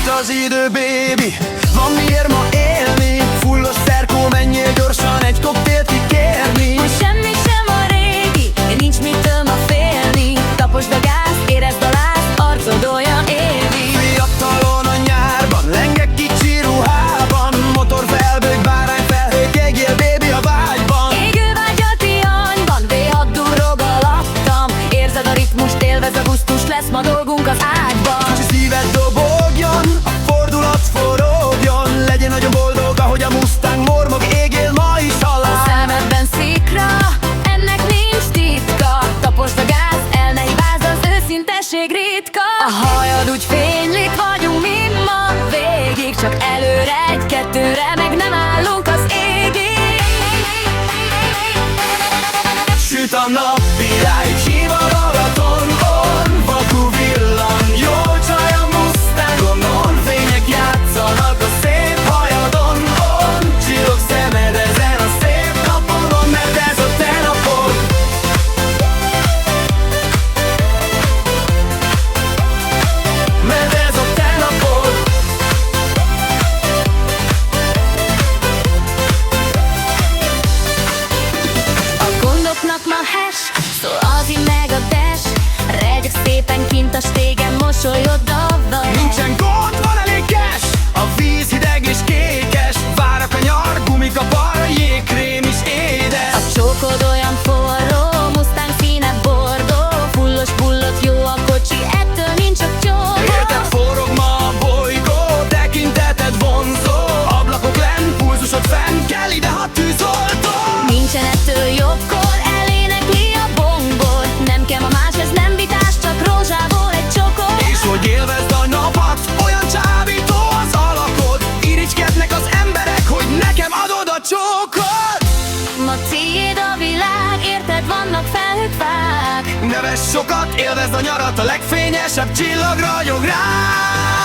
az idő, baby, van miért ma élni. Fullos szerkó, menjél gyorsan egy koktélt kikérni. Most semmi sem a régi, nincs mitől ma félni. Taposd a gáz, érezd a láz, arcod olyan évi. Fiatalon a nyárban, lengek kicsi ruhában, motor felbőj, bárány felhő, kegjél, baby, a vágyban. Égő vágyat ihanyban, V6 durrog alattam. Érzed a ritmust, élvez a gusztus, lesz ma dolgunk az ágyban. Kicsi szíved dobogjon, a fordulat forogjon, legyen nagyon boldog, ahogy a Mustang mormog, égél ma is a láz. A szemedben szikra, ennek nincs titka. Taposd a gáz, el ne hibázz, az őszintesség ritka. A hajad úgy fénylik, vagyunk mi ma végig, csak előre egy-kettőre, meg nem állunk az égig. Süt a nap, virág, hív a Balatonon, vakú villan, jó csaj a Mustangon, fények játszanak a szép hajadon, csillog szemed ezen a szép napon, mert ez a te napod. Mert ez a te napod. A gondoknak ma hash, szól az meg a dash. Regyek szépen kint a stégen, mosolyoddal. Nincsen gond, van elég cash, a víz hideg és kékes, vár a kanyar, gumikapar, jégkrém is édes. A csókod olyan forró, Mustang színe bordó. Fullos bullott, jó a kocsi, ettől nincs csak csóva. Érted, forog ma a bolygó, tekinteted vonzó, ablakok lenn, pulzusod fenn, kell ide, ha tűzoltó. Nincsen ettől jobbkor, elénekli a bongot. Nem kell ma más, ez nem vitás, csak rózsából egy csokor. És hogy élvezd a napat, olyan csábító az alakod, irigykednek az emberek, hogy nekem adod a csókot. Ma tiéd a világ, érted, vannak felhők, fák. Neves sokat, élvezd a nyarat, a legfényesebb csillag ragyog rád.